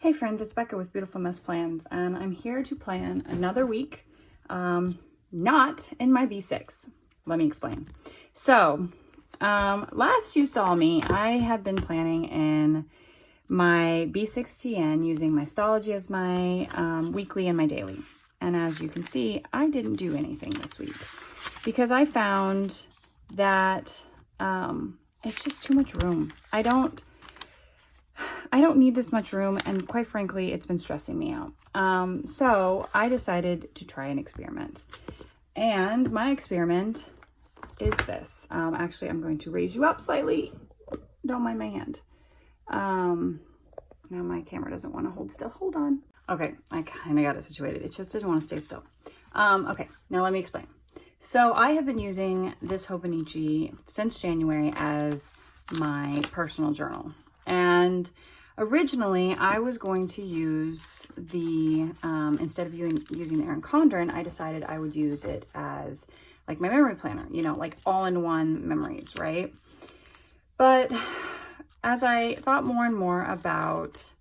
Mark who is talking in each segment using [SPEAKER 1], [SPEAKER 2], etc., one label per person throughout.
[SPEAKER 1] Hey friends, it's Becca with Beautiful Mess Plans, and I'm here to plan another week, not in my B6. Let me explain. So, last you saw me, I have been planning in my B6TN using my Stology as my weekly and my daily. And as you can see, I didn't do anything this week because I found that it's just too much room. I don't need this much room, and quite frankly, it's been stressing me out. So I decided to try an experiment. And my experiment is this. Actually, I'm going to raise you up slightly. Don't mind my hand. Now my camera doesn't want to hold still. Hold on. Okay, I kind of got it situated. It just didn't want to stay still. Okay, now let me explain. So I have been using this Hobonichi since January as my personal journal. And originally, I was going to use the, instead of using the Erin Condren, I decided I would use it as like my memory planner, you know, like all-in-one memories, right? But as I thought more and more about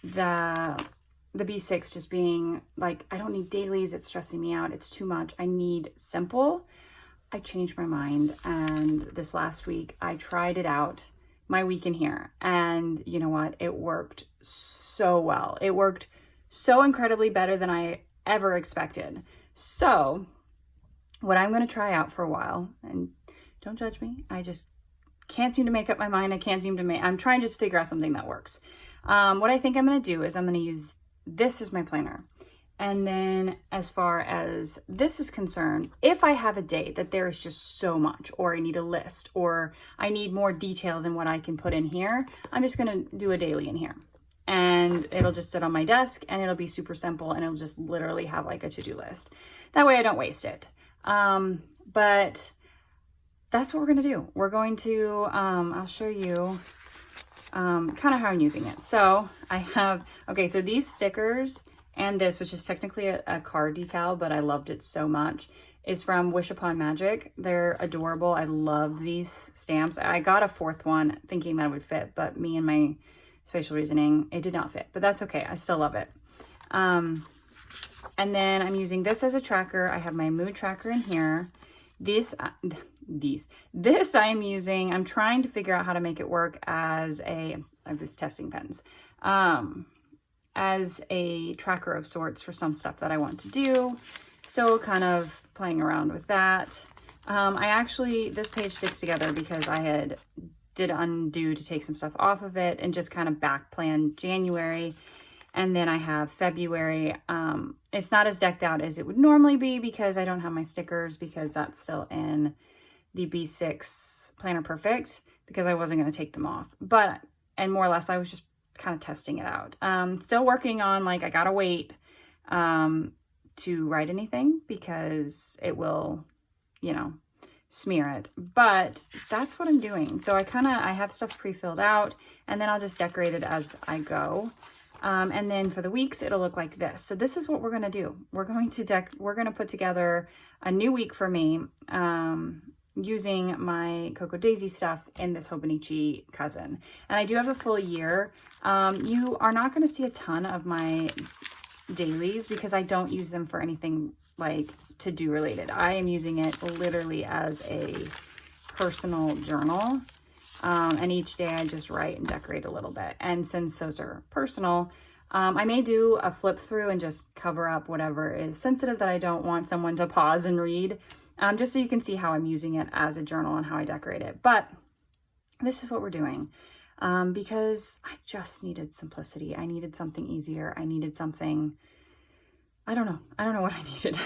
[SPEAKER 1] the B6 just being like, I don't need dailies, it's stressing me out, it's too much, I need simple, I changed my mind. And this last week, I tried it out, my week in here, and you know what, it worked so well. It worked so incredibly better than I ever expected. So what I'm going to try out for a while, and don't judge me, I just can't seem to make up my mind. I'm trying to just figure out something that works. What I think I'm going to do is I'm going to use this as my planner. And then as far as this is concerned, if I have a day that there is just so much, or I need a list, or I need more detail than what I can put in here, I'm just going to do a daily in here. And it'll just sit on my desk, and it'll be super simple, and it'll just literally have like a to-do list. That way I don't waste it. But that's what we're going to do. We're going to, I'll show you kind of how I'm using it. So I have, okay, so these stickers and this, which is technically a card decal, but I loved it so much, is from Wish Upon Magic. They're adorable. I love these stamps. I got a fourth one thinking that it would fit, but me and my spatial reasoning, it did not fit, but that's okay. I still love it. And then I'm using this as a tracker. I have my mood tracker in here. This I'm using, I'm trying to figure out how to make it work as I was testing pens, as a tracker of sorts for some stuff that I want to do. Still kind of playing around with that. This page sticks together because I did undo to take some stuff off of it and just kind of back plan January. And then I have February. It's not as decked out as it would normally be because I don't have my stickers, because that's still in the B6 Planner Perfect, because I wasn't going to take them off. And more or less, I was just kind of testing it out. Still working on, like, I gotta wait to write anything because it will, you know, smear it. But that's what I'm doing. So I have stuff pre-filled out, and then I'll just decorate it as I go. And then for the weeks, it'll look like this. So this is what we're going to do. We're going to put together a new week for me, using my Cocoa Daisy stuff in this Hobonichi cousin. And I do have a full year. You are not going to see a ton of my dailies because I don't use them for anything like to-do related. I am using it literally as a personal journal. And each day I just write and decorate a little bit. And since those are personal, I may do a flip through and just cover up whatever is sensitive that I don't want someone to pause and read. Just so you can see how I'm using it as a journal and how I decorate it. But this is what we're doing, because I just needed simplicity. I needed something easier. I needed something, I don't know what I needed.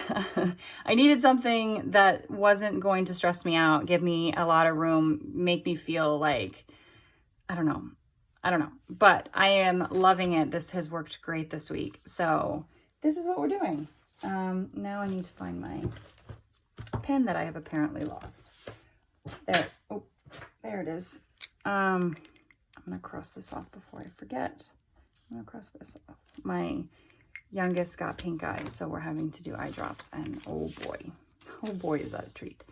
[SPEAKER 1] I needed something that wasn't going to stress me out, give me a lot of room, make me feel like, I don't know. But I am loving it. This has worked great this week. So this is what we're doing. Now I need to find my pen that I have apparently lost. There it is. I'm gonna cross this off before I forget. I'm gonna cross this off. My youngest got pink eye, so we're having to do eye drops, and oh boy is that a treat.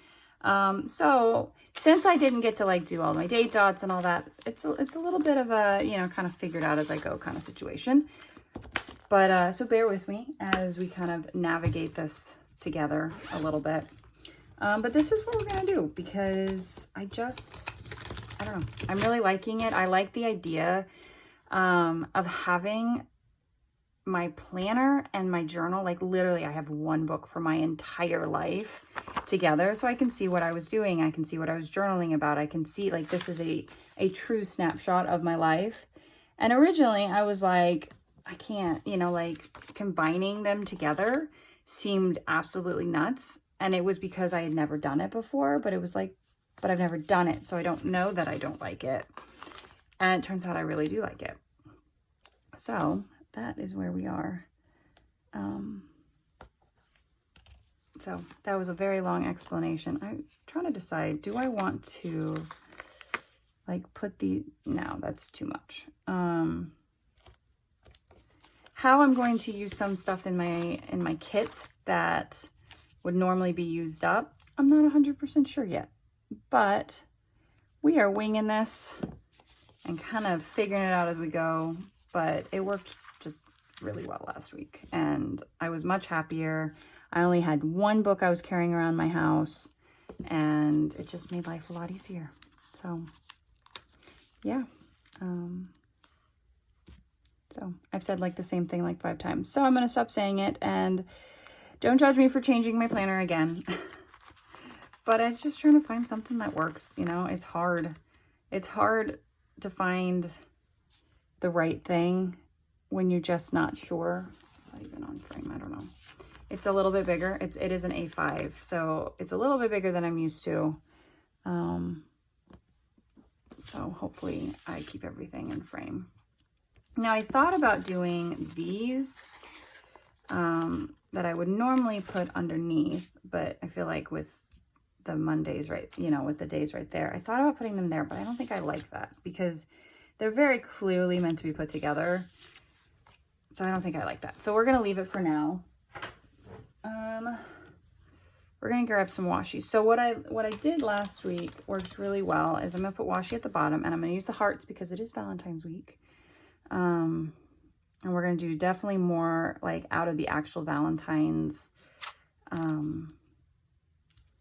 [SPEAKER 1] So since I didn't get to like do all my date dots and all that, it's a little bit of a, you know, kind of figured out as I go kind of situation. But so bear with me as we kind of navigate this together a little bit. But this is what we're going to do because I don't know. I'm really liking it. I like the idea of having my planner and my journal. Like literally I have one book for my entire life together. So I can see what I was doing. I can see what I was journaling about. I can see like this is a true snapshot of my life. And originally I was like, I can't, you know, like combining them together seemed absolutely nuts. And it was because I had never done it before, but it was like, but I've never done it. So I don't know that I don't like it. And it turns out I really do like it. So that is where we are. So that was a very long explanation. I'm trying to decide, do I want to like put no, that's too much. How I'm going to use some stuff in my kits that would normally be used up, I'm not 100% sure yet, but we are winging this and kind of figuring it out as we go. But it worked just really well last week and I was much happier. I only had one book I was carrying around my house and it just made life a lot easier. So yeah. So I've said like the same thing like 5 times. So I'm going to stop saying it and don't judge me for changing my planner again. But I'm just trying to find something that works. You know, it's hard. It's hard to find the right thing when you're just not sure. It's not even on frame. I don't know. It's a little bit bigger. It is an A5, so it's a little bit bigger than I'm used to. So hopefully I keep everything in frame. Now I thought about doing these that I would normally put underneath, but I feel like with the Mondays, right, you know, with the days right there, I thought about putting them there, but I don't think I like that because they're very clearly meant to be put together. So I don't think I like that. So we're going to leave it for now. We're going to grab some washi. So what I did last week worked really well is I'm going to put washi at the bottom and I'm going to use the hearts because it is Valentine's week. And we're going to do definitely more like out of the actual Valentine's, out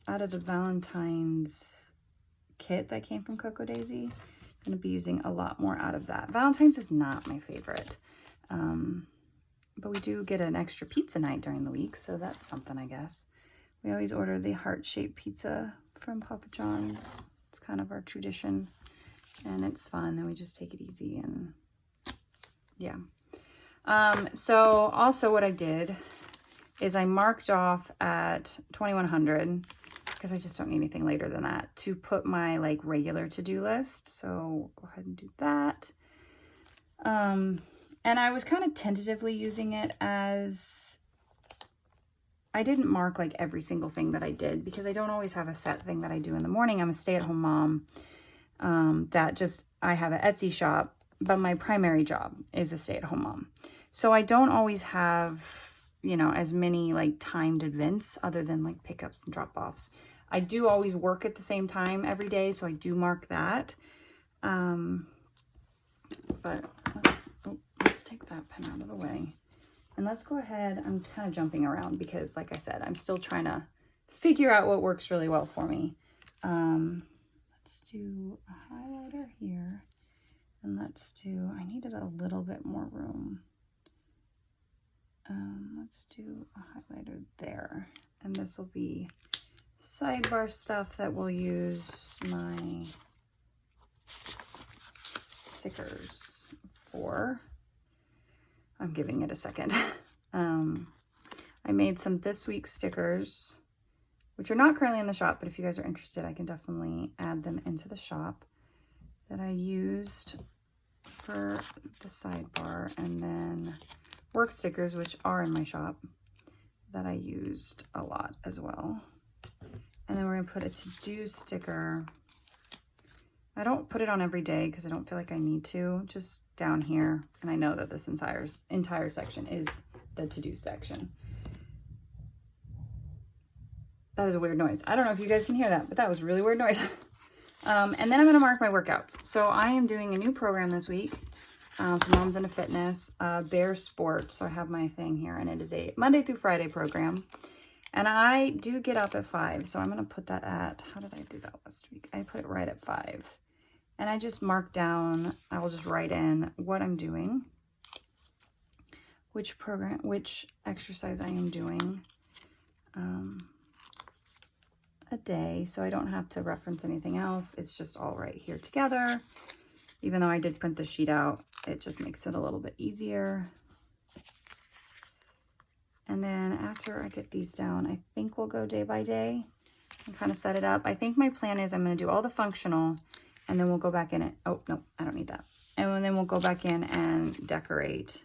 [SPEAKER 1] of the Valentine's kit that came from Coco Daisy. I'm going to be using a lot more out of that. Valentine's is not my favorite. But we do get an extra pizza night during the week, so that's something, I guess. We always order the heart-shaped pizza from Papa John's. It's kind of our tradition, and it's fun, and we just take it easy, and yeah. So also what I did is I marked off at 2100, because I just don't need anything later than that, to put my like regular to-do list. So go ahead and do that. And I was kind of tentatively using it as, I didn't mark like every single thing that I did because I don't always have a set thing that I do in the morning. I'm a stay-at-home mom I have an Etsy shop, but my primary job is a stay-at-home mom. So I don't always have, you know, as many like timed events other than like pickups and drop-offs. I do always work at the same time every day, so I do mark that. But let's take that pen out of the way. And let's go ahead. I'm kind of jumping around because, like I said, I'm still trying to figure out what works really well for me. Let's do a highlighter here. And I needed a little bit more room. Let's do a highlighter there. And this will be sidebar stuff that we'll use my stickers for. I'm giving it a second. I made some this week stickers, which are not currently in the shop, but if you guys are interested, I can definitely add them into the shop, that I used for the sidebar, and then work stickers, which are in my shop, that I used a lot as well. And then we're gonna put a to-do sticker. I don't put it on every day because I don't feel like I need to, just down here. And I know that this entire section is the to-do section. That is a weird noise. I don't know if you guys can hear that, but that was a really weird noise. And then I'm going to mark my workouts. So I am doing a new program this week for Moms into Fitness, Bear Sport. So I have my thing here, and it is a Monday through Friday program. And I do get up at 5. So I'm going to put that at, how did I do that last week? I put it right at 5. And I just mark down, I will just write in what I'm doing, which exercise I am doing a day, so I don't have to reference anything else. It's just all right here together. Even though I did print the sheet out, it just makes it a little bit easier. And then after I get these down, I think we'll go day by day and kind of set it up. I think my plan is I'm going to do all the functional, and then we'll go back in it. Oh, no, I don't need that. And then we'll go back in and decorate.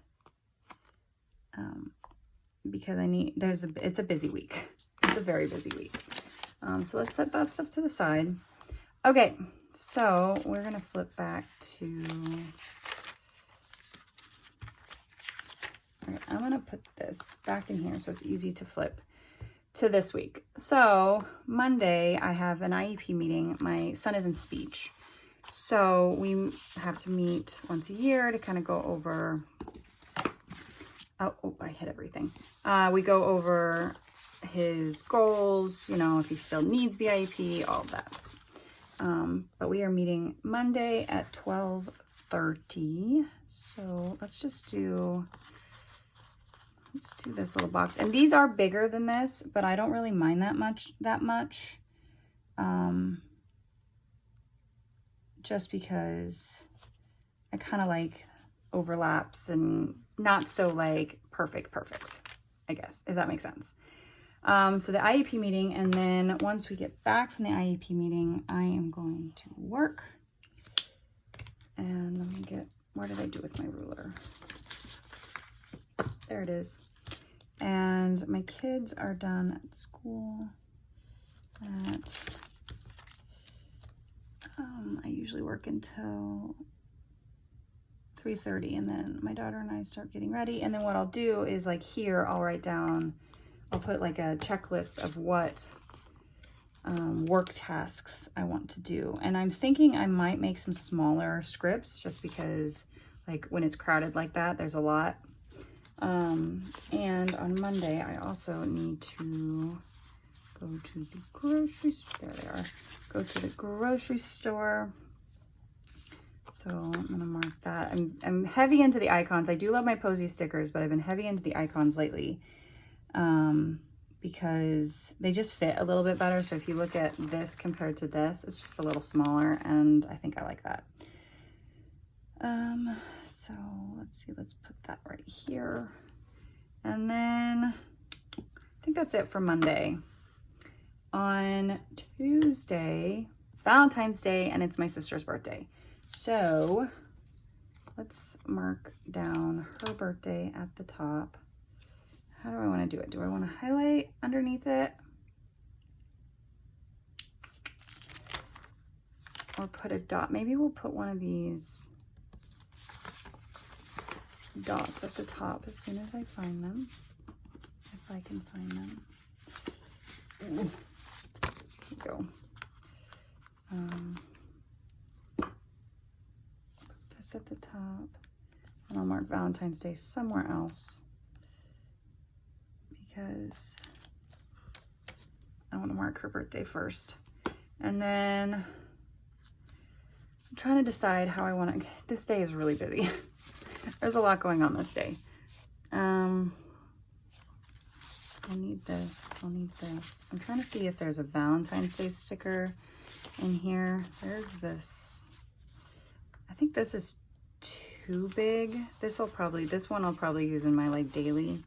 [SPEAKER 1] Because it's a busy week. It's a very busy week. So let's set that stuff to the side. Okay, so we're gonna flip back to, all right, I'm gonna put this back in here so it's easy to flip to this week. So Monday, I have an IEP meeting. My son is in speech. So we have to meet once a year to kind of go over, oh, I hit everything. We go over his goals, you know, if he still needs the IEP, all of that. But we are meeting Monday at 12:30. So let's do this little box. And these are bigger than this, but I don't really mind that much. Just because I kind of like overlaps and not so like perfect, I guess, if that makes sense. So the IEP meeting, and then once we get back from the IEP meeting, I am going to work. And let me get, where did I do with my ruler? There it is. And my kids are done at school at, I usually work until 3:30, and then my daughter and I start getting ready. And then what I'll do is, like, here I'll write down, I'll put like a checklist of what work tasks I want to do. And I'm thinking I might make some smaller scripts just because, like, when it's crowded like that, there's a lot. And on Monday, I also need to go to the grocery store. There they are. Go to the grocery store. So I'm gonna mark that. I'm heavy into the icons. I do love my Posy stickers, but I've been heavy into the icons lately because they just fit a little bit better. So if you look at this compared to this, it's just a little smaller, and I think I like that. So let's see, let's put that right here. And then I think that's it for Monday. On Tuesday, it's Valentine's Day, and it's my sister's birthday. So let's mark down her birthday at the top. How do I want to do it? Do I want to highlight underneath it? Or put a dot? Maybe we'll put one of these dots at the top as soon as I find them. If I can find them. There we go. Put this at the top. And I'll mark Valentine's Day somewhere else, because I want to mark her birthday first. And then I'm trying to decide how I want to, this day is really busy. There's a lot going on this day. I'll need this, I'll need this. I'm trying to see if there's a Valentine's Day sticker in here. There's this, I think this is too big. This one I'll probably use in my like daily.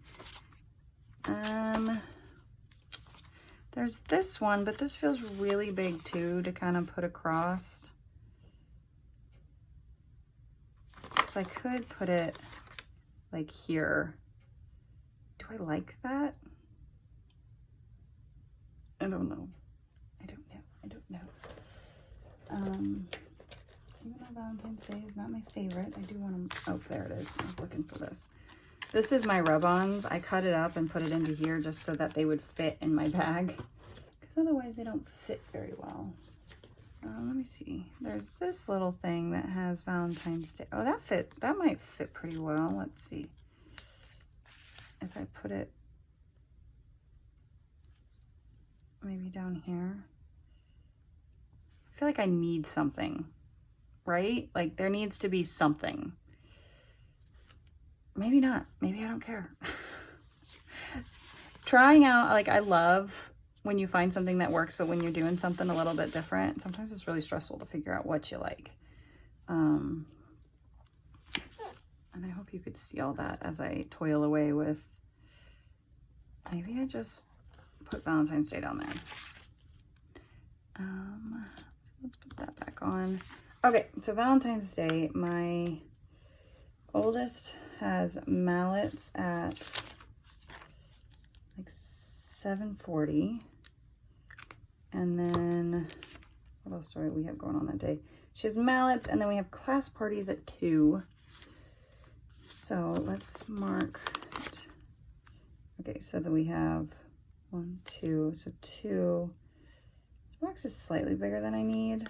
[SPEAKER 1] There's this one, but this feels really big too to kind of put across. So I could put it like here. Do I like that? I don't know. Even though Valentine's Day is not my favorite, I do want to, oh, there it is. I was looking for this. This is my rub-ons. I cut it up and put it into here just so that they would fit in my bag, because otherwise they don't fit very well. Let me see. There's this little thing that has Valentine's Day. Oh, that might fit pretty well. Let's see. If I put it maybe down here. I feel like I need something, right? Like there needs to be something. Maybe not. Maybe I don't care. Trying out, like I love when you find something that works, but when you're doing something a little bit different, sometimes it's really stressful to figure out what you like. And I hope you could see all that as I toil away with, maybe I just put Valentine's Day down there. Let's put that back on. Okay, so Valentine's Day, my oldest has mallets at like 7:40. And then, what else do we have going on that day? She has mallets, and then we have class parties at 2. So let's mark it. Okay, so then we have 1, 2, so 2. This box is slightly bigger than I need.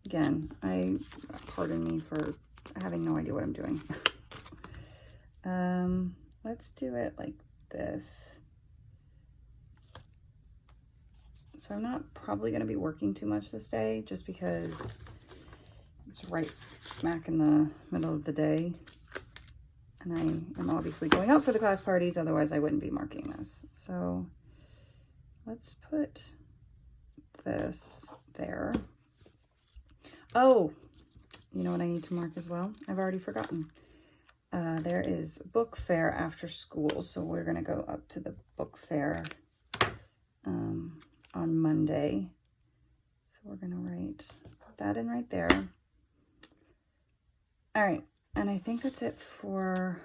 [SPEAKER 1] Again, pardon me for having no idea what I'm doing. Let's do it like this. So I'm not probably going to be working too much this day just because it's right smack in the middle of the day. And I am obviously going out for the class parties, otherwise I wouldn't be marking this. So let's put this there. Oh, you know what I need to mark as well? I've already forgotten. There is book fair after school, so we're going to go up to the book fair on Monday. So we're going to put that in right there. All right, and I think that's it for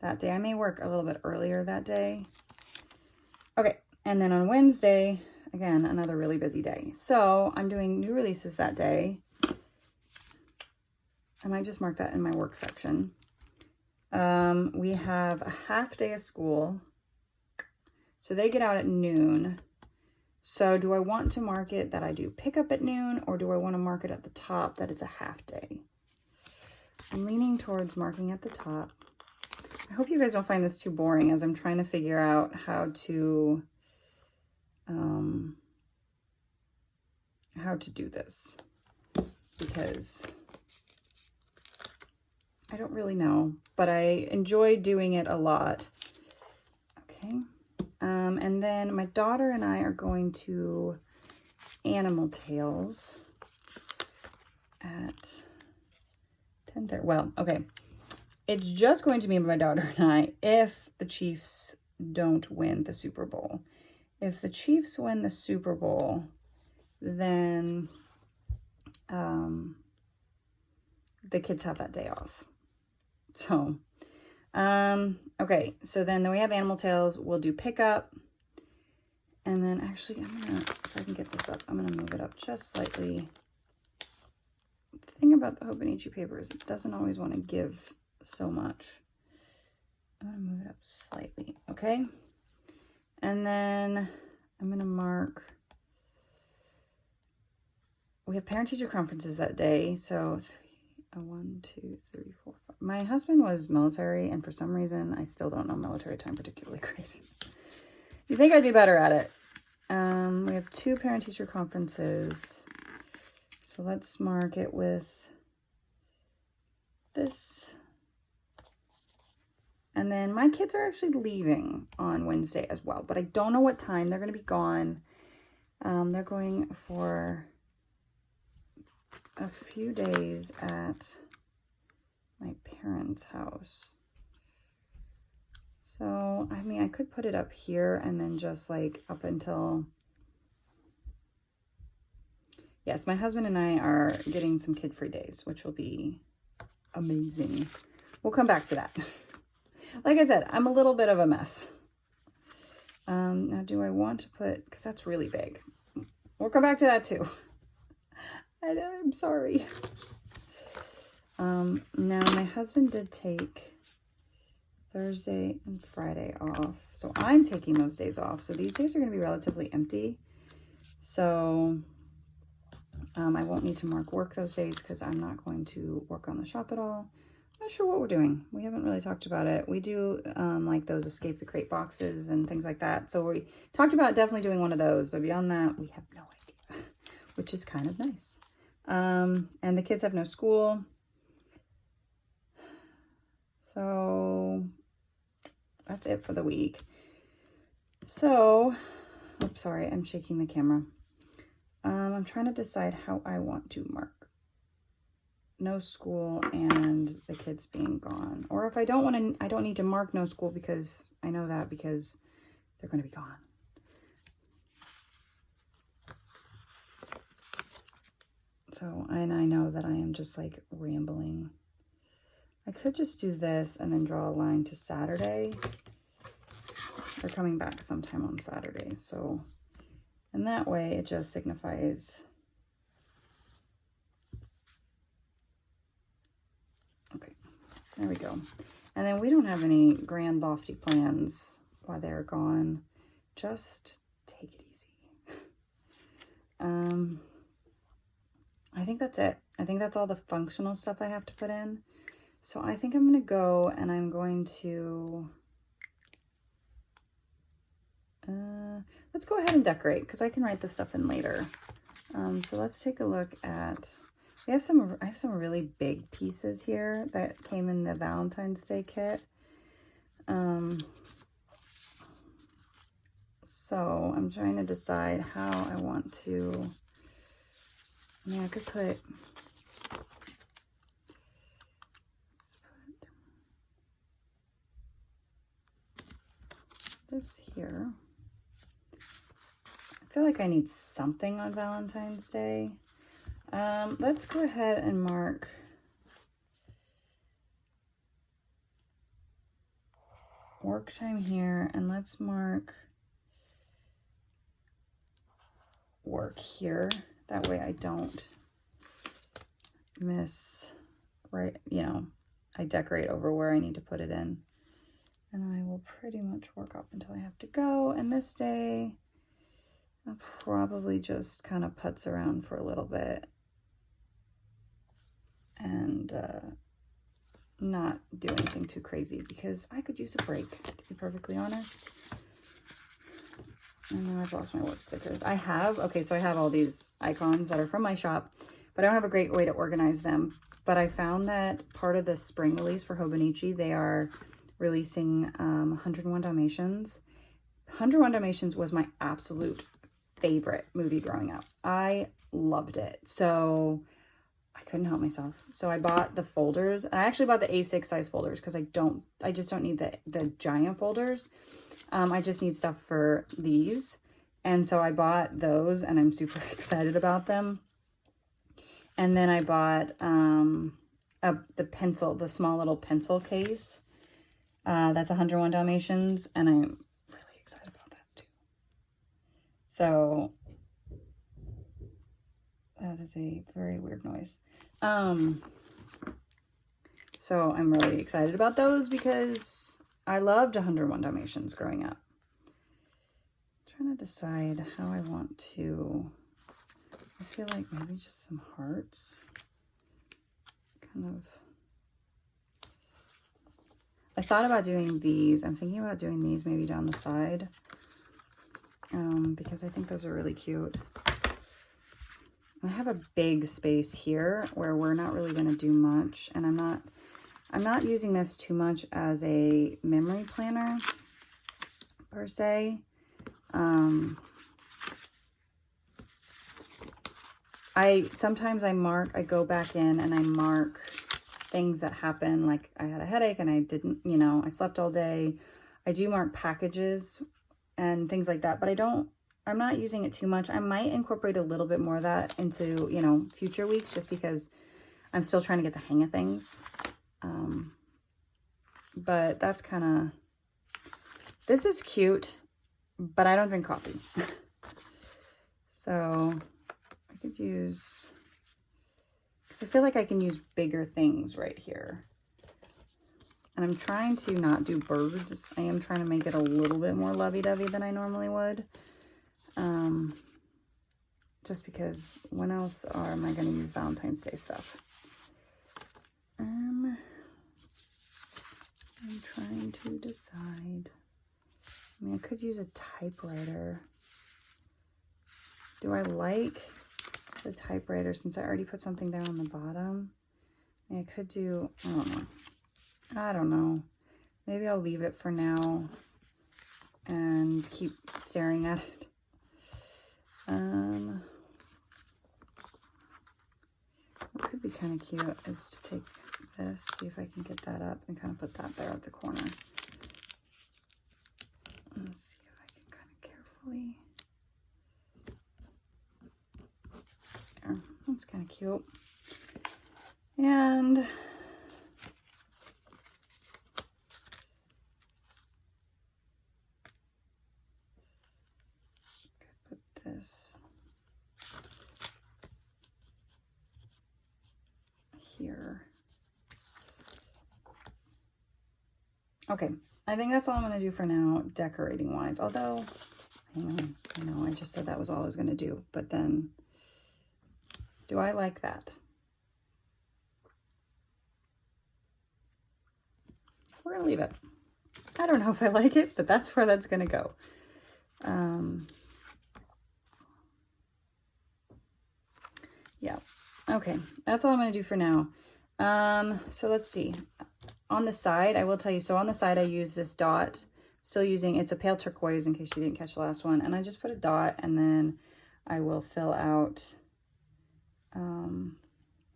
[SPEAKER 1] that day. I may work a little bit earlier that day. Okay, and then on Wednesday, again, another really busy day. So I'm doing new releases that day. I might just mark that in my work section. We have a half day of school. So they get out at noon. So do I want to mark it that I do pick up at noon, or do I want to mark it at the top that it's a half day? I'm leaning towards marking at the top. I hope you guys don't find this too boring as I'm trying to figure out how to do this, because I don't really know, but I enjoy doing it a lot. Okay. And then my daughter and I are going to Animal Tales at 10:30. Well, okay. It's just going to be my daughter and I if the Chiefs don't win the Super Bowl. If the Chiefs win the Super Bowl, then the kids have that day off. So, okay. So then we have Animal Tales. We'll do pickup. And then actually, if I can get this up, I'm going to move it up just slightly. The thing about the Hobonichi paper is it doesn't always want to give so much. I'm going to move it up slightly. Okay. And then I'm going to mark, we have parent-teacher conferences that day. So 1, 2, 3, 4, 5. My husband was military, and for some reason, I still don't know military time particularly great. You think I'd be better at it. We have 2 parent-teacher conferences. So let's mark it with this. And then my kids are actually leaving on Wednesday as well, but I don't know what time they're going to be gone. They're going for a few days at my parents' house. So, I mean, I could put it up here and then just like up until, yes, my husband and I are getting some kid-free days, which will be amazing. We'll come back to that. Like I said, I'm a little bit of a mess. Now, do I want to put, because that's really big. We'll come back to that too. I'm sorry. Now, my husband did take Thursday and Friday off. So I'm taking those days off. So these days are going to be relatively empty. So I won't need to mark work those days because I'm not going to work on the shop at all. I'm not sure what we're doing. We haven't really talked about it. We do like those escape the crate boxes and things like that. So we talked about definitely doing one of those, but beyond that, we have no idea, which is kind of nice. And the kids have no school. So that's it for the week. So, oops, sorry, I'm shaking the camera. I'm trying to decide how I want to mark no school and the kids being gone. Or if I don't want to, I don't need to mark no school because I know that because they're going to be gone. So, and I know that I am just like rambling. I could just do this and then draw a line to Saturday. They're coming back sometime on Saturday. So, and that way it just signifies. Okay, there we go. And then we don't have any grand lofty plans while they're gone. Just take it easy. I think that's it. I think that's all the functional stuff I have to put in. So I think I'm going to go and I'm going to, let's go ahead and decorate because I can write this stuff in later. So let's take a look at, I have some really big pieces here that came in the Valentine's Day kit. So I'm trying to decide how I want to, yeah, I could put, this here. I feel like I need something on Valentine's Day. Let's go ahead and mark work time here, and let's mark work here. That way I don't miss, right, you know, I decorate over where I need to put it in. And I will pretty much work up until I have to go. And this day, I'll probably just kind of putz around for a little bit and not do anything too crazy because I could use a break, to be perfectly honest. And now I've lost my work stickers. I have all these icons that are from my shop, but I don't have a great way to organize them. But I found that part of the spring release for Hobonichi, they are releasing 101 Dalmatians. 101 Dalmatians was my absolute favorite movie growing up. I loved it. So I couldn't help myself. So I bought the folders. I actually bought the A6 size folders because I just don't need the giant folders. I just need stuff for these. And so I bought those and I'm super excited about them. And then I bought the small little pencil case. That's 101 Dalmatians, and I'm really excited about that too. So that is a very weird noise. So I'm really excited about those because I loved 101 Dalmatians growing up. I'm trying to decide how I want to, I feel like maybe just some hearts. Kind of. I thought about doing these. I'm thinking about doing these maybe down the side because I think those are really cute. I have a big space here where we're not really going to do much, and I'm not using this too much as a memory planner per se. Sometimes I go back in and I mark things that happen, like I had a headache and I didn't, I slept all day. I do mark packages and things like that, but I'm not using it too much. I might incorporate a little bit more of that into, future weeks just because I'm still trying to get the hang of things. But that's kind of, this is cute, but I don't drink coffee. So I could use, because I feel like I can use bigger things right here. And I'm trying to not do birds. I am trying to make it a little bit more lovey-dovey than I normally would. Just because when else am I going to use Valentine's Day stuff? I'm trying to decide. I mean, I could use a typewriter. Do I like the typewriter since I already put something down on the bottom? I mean, I could do, I don't know. I don't know. Maybe I'll leave it for now and keep staring at it. What could be kind of cute is to take this, see if I can get that up and kind of put that there at the corner. Let's see if I can kind of carefully. There, that's kind of cute. And put this here. Okay, I think that's all I'm going to do for now, decorating wise. Although, hang on, I know I just said that was all I was going to do, but then, do I like that? We're going to leave it. I don't know if I like it, but that's where that's going to go. Yeah, okay, that's all I'm going to do for now. So let's see. On the side, I will tell you, so on the side I use this dot, still using, it's a pale turquoise in case you didn't catch the last one, and I just put a dot and then I will fill out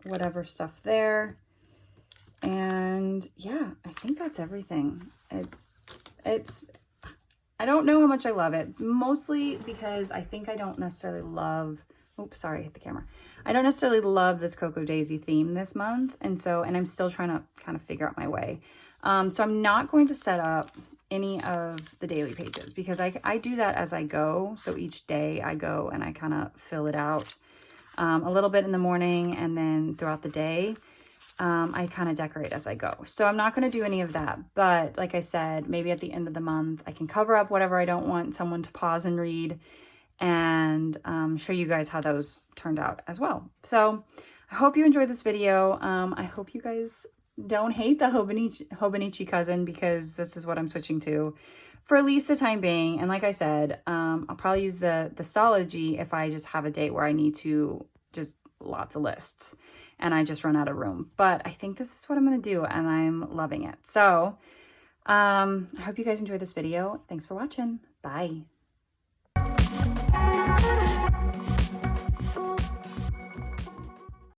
[SPEAKER 1] whatever stuff there. And yeah, I think that's everything. It's, I don't know how much I love it, mostly because I think I don't necessarily love, oops, sorry, I hit the camera. I don't necessarily love this Cocoa Daisy theme this month. And I'm still trying to kind of figure out my way. So I'm not going to set up any of the daily pages because I do that as I go. So each day I go and I kind of fill it out a little bit in the morning and then throughout the day. I kind of decorate as I go. So I'm not going to do any of that. But like I said, maybe at the end of the month, I can cover up whatever I don't want someone to pause and read and show you guys how those turned out as well. So I hope you enjoyed this video. I hope you guys don't hate the Hobonichi cousin because this is what I'm switching to for at least the time being. And like I said, I'll probably use the Stology if I just have a date where I need to just lots of lists and I just run out of room. But I think this is what I'm going to do and I'm loving it. So I hope you guys enjoyed this video. Thanks for watching. Bye.